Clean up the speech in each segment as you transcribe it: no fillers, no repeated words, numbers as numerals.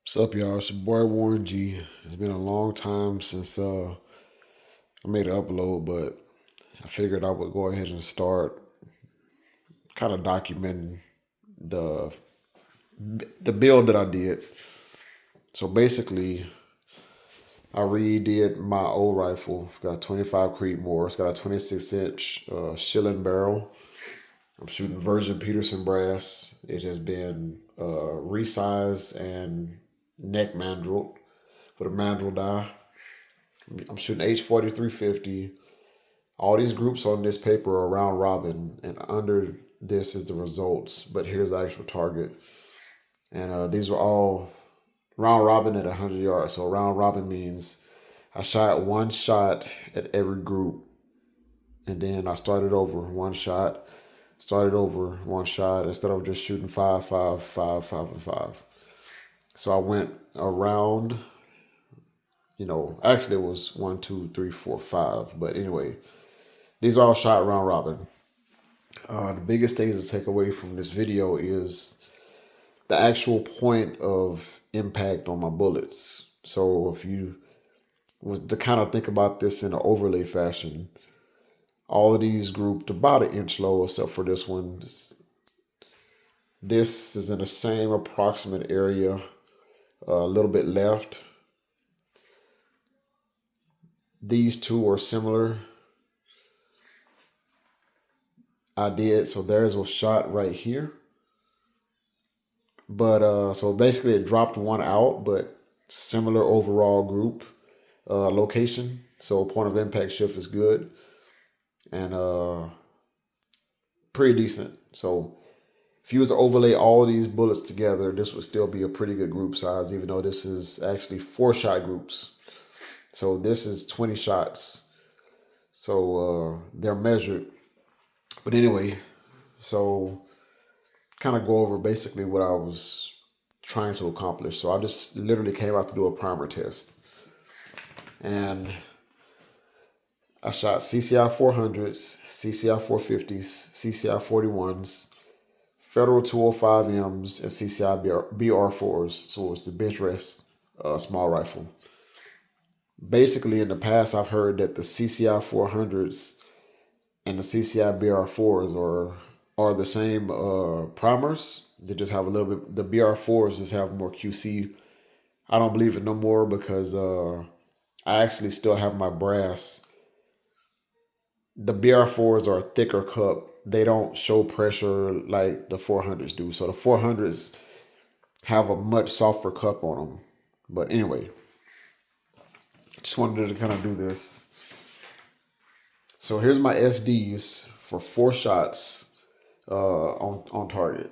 What's up, y'all? It's your boy Warren G. It's been a long time since I made an upload, but I figured I would go ahead and start kind of documenting the the build that I did. So basically, I redid my old rifle. It's got a 25 Creedmoor. It's got a 26-inch Shilen barrel. I'm shooting virgin Peterson brass. It has been resized and neck mandreled with a mandrel die. I'm shooting H40 350. All these groups on this paper are round robin, and under this is the results. But here's the actual target, and these were all round robin at 100 yards. So round robin means I shot one shot at every group, and then I started over one shot, started over one shot instead of just shooting five, five, five, five, and five. So I went around. Actually it was 1, 2, 3, 4, 5. But anyway, these are all shot round robin. The biggest things to take away from this video is the actual point of impact on my bullets. So if you was to kind of think about this in an overlay fashion, all of these grouped about an inch low except for this one. This is in the same approximate area, a little bit left. These two are similar. So theirs was shot right here. But so basically it dropped one out, but similar overall group location. So point of impact shift is good and pretty decent. So if you was to overlay all of these bullets together, this would still be a pretty good group size, even though this is actually 4-shot groups. So this is 20 shots. So they're measured. But anyway, so kind of go over basically what I was trying to accomplish. So I just literally came out to do a primer test. And I shot CCI 400s, CCI 450s, CCI 41s, Federal 205Ms, and CCI BR4s. So it's the bench rest small rifle. Basically, in the past, I've heard that the CCI 400s and the CCI BR4s are the same primers. They just have a little bit. The BR4s just have more QC. I don't believe it no more because I actually still have my brass. The BR4s are a thicker cup. They don't show pressure like the 400s do. So the 400s have a much softer cup on them. But anyway, just wanted to kind of do this. So here's my SDs for 4 shots on target.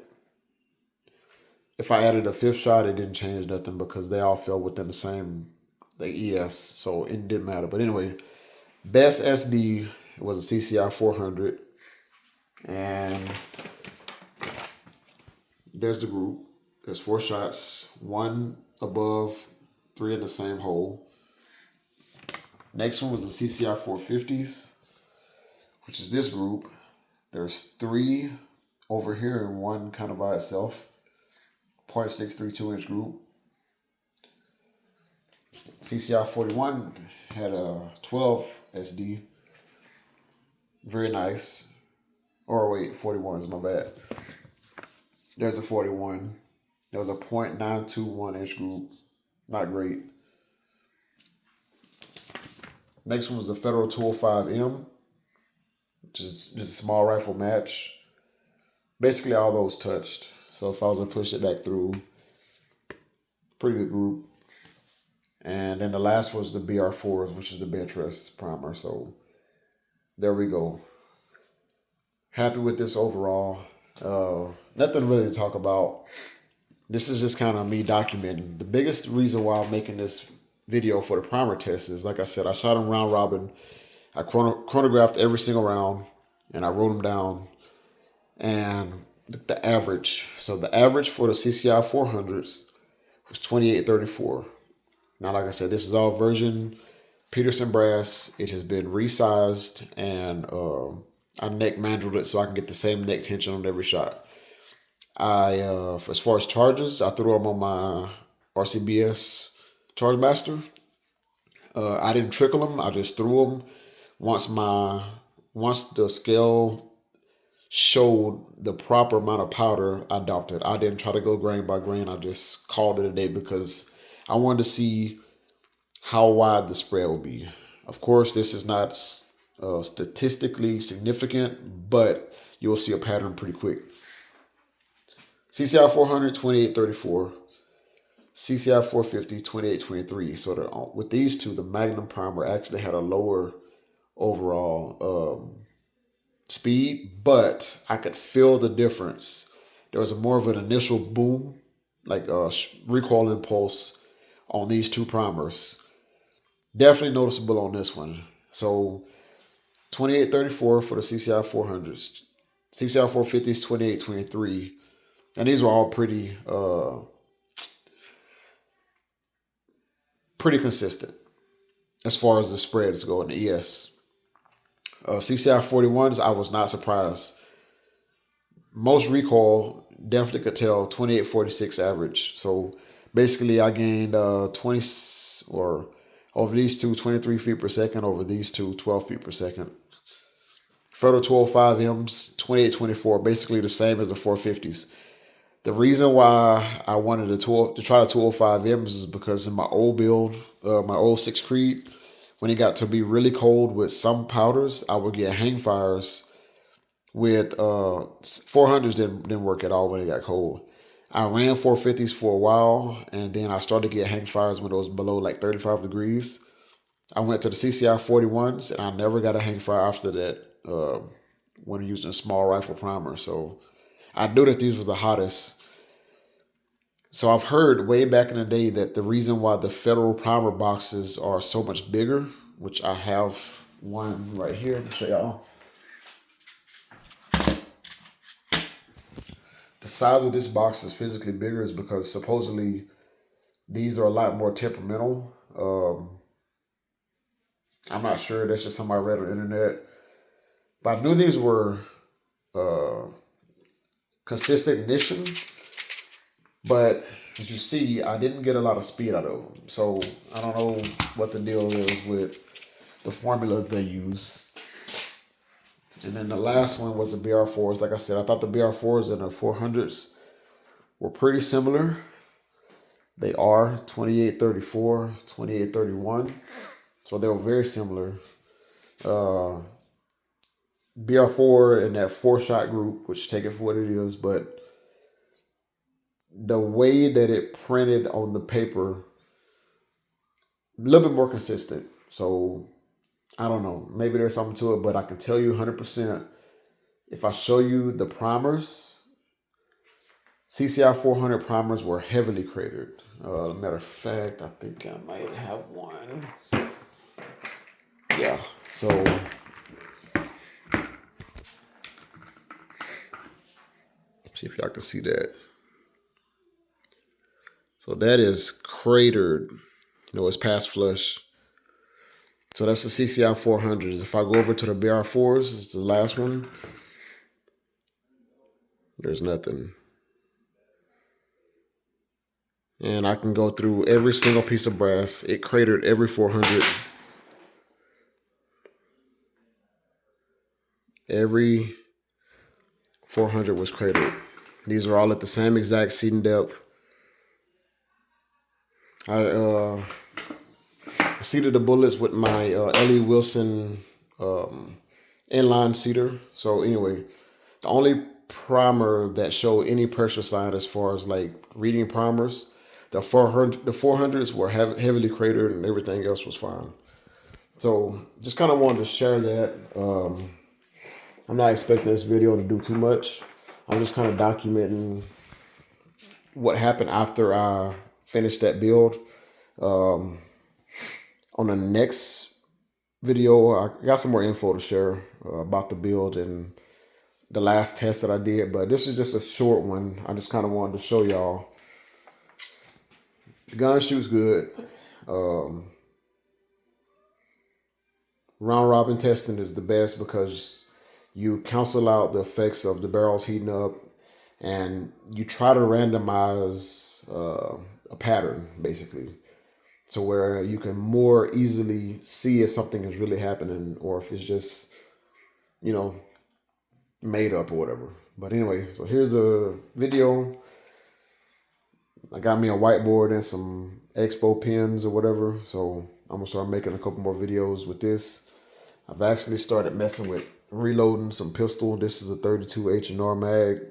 If I added a 5th shot, it didn't change nothing because they all fell within the ES, so it didn't matter. But anyway, best SD was a CCI 400, and there's the group. There's 4 shots, 1 above, 3 in the same hole. Next one was the CCI 450s, which is this group. There's 3 over here and 1 kind of by itself. 0.632-inch group. CCI 41 had a 12 SD. Very nice. Or wait, 41 is my bad. There's a 41. There was a 0.921-inch group. Not great. Next one was the Federal 205M, which is just a small rifle match. Basically all those touched. So if I was to push it back through, pretty good group. And then the last was the BR4s, which is the bench rest primer. So there we go. Happy with this overall. Nothing really to talk about. This is just kind of me documenting. The biggest reason why I'm making this video for the primer test is, like I said, I shot them round robin. I chronographed every single round, and I wrote them down. And the average. So the average for the CCI 400s was 28.34. Now, like I said, this is all virgin Peterson brass. It has been resized, and I neck mandreled it so I can get the same neck tension on every shot. As far as charges, I threw them on RCBS Charge Master. I didn't trickle them. I just threw them. Once the scale showed the proper amount of powder, I dumped it. I didn't try to go grain by grain. I just called it a day because I wanted to see how wide the spread will be. Of course, this is not statistically significant, but you'll see a pattern pretty quick. CCI 400, 2834. CCI 450, 2823. So with these two, the Magnum Primer actually had a lower overall speed, but I could feel the difference. There was more of an initial boom, like a recoil impulse on these two primers. Definitely noticeable on this one. So 2834 for the CCI 400s. CCI 450s, 2823. And these were all pretty consistent as far as the spreads go in the ES. CCI 41s, I was not surprised. Most recoil, definitely could tell 2846 average. So basically I gained 20 or over these two 23 feet per second, over these two 12 feet per second. Federal 205Ms, 2824, basically the same as the 450s. The reason why I wanted to try the 205Ms is because in my old build, my old 6 Creed, when it got to be really cold with some powders, I would get hang fires with 400s didn't work at all when it got cold. I ran 450s for a while, and then I started to get hang fires when it was below like 35 degrees. I went to the CCI 41s, and I never got a hang fire after that when using a small rifle primer. So I knew that these were the hottest. So I've heard way back in the day that the reason why the Federal primer boxes are so much bigger, which I have one right here to show y'all. The size of this box is physically bigger is because supposedly these are a lot more temperamental. I'm not sure. That's just something I read on the internet. But I knew these were consistent ignition. But as you see, I didn't get a lot of speed out of them. So I don't know what the deal is with the formula they use. And then the last one was the BR4s. Like I said, I thought the BR4s and the 400s were pretty similar. They are 2834, 2831. So they were very similar. BR4 in that 4-shot group, which take it for what it is, but the way that it printed on the paper, a little bit more consistent. So I don't know, maybe there's something to it, but I can tell you 100%, if I show you the primers, CCI 400 primers were heavily cratered. Matter of fact, I think I might have one. Yeah, so see if y'all can see that. So that is cratered. You know, it's past flush. So that's the CCI 400s. If I go over to the BR4s, it's the last one. There's nothing. And I can go through every single piece of brass. It cratered every 400. Every 400 was cratered. These are all at the same exact seating depth. I seated the bullets with my L.E. Wilson inline seater. So anyway, the only primer that showed any pressure sign as far as like reading primers, the 400s were heavily cratered and everything else was fine. So just kind of wanted to share that. I'm not expecting this video to do too much. I'm just kind of documenting what happened after I finished that build. On the next video, I got some more info to share about the build and the last test that I did, but this is just a short one. I just kind of wanted to show y'all. The gun shoots good. Round robin testing is the best because you cancel out the effects of the barrels heating up and you try to randomize a pattern, basically, to where you can more easily see if something is really happening or if it's just, you know, made up or whatever. But anyway, so here's the video. I got me a whiteboard and some Expo pens or whatever. So I'm gonna start making a couple more videos with this. I've actually started messing with reloading some pistol. This is a 32 H&R mag.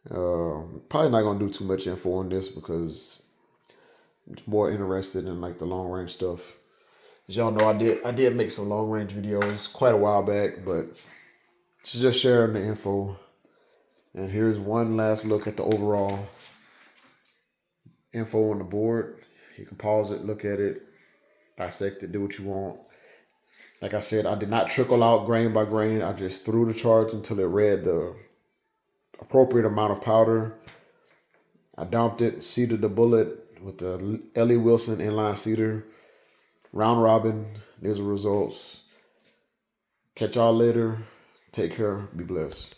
Probably not gonna do too much info on this because I'm more interested in like the long range stuff. As y'all know, I did make some long range videos quite a while back, but just sharing the info. And here's one last look at the overall info on the board. You can pause it, look at it, dissect it, do what you want. Like I said, I did not trickle out grain by grain. I just threw the charge until it read the appropriate amount of powder. I dumped it, seeded the bullet with the Ellie Wilson inline seeder. Round robin, there's the results. Catch y'all later. Take care. Be blessed.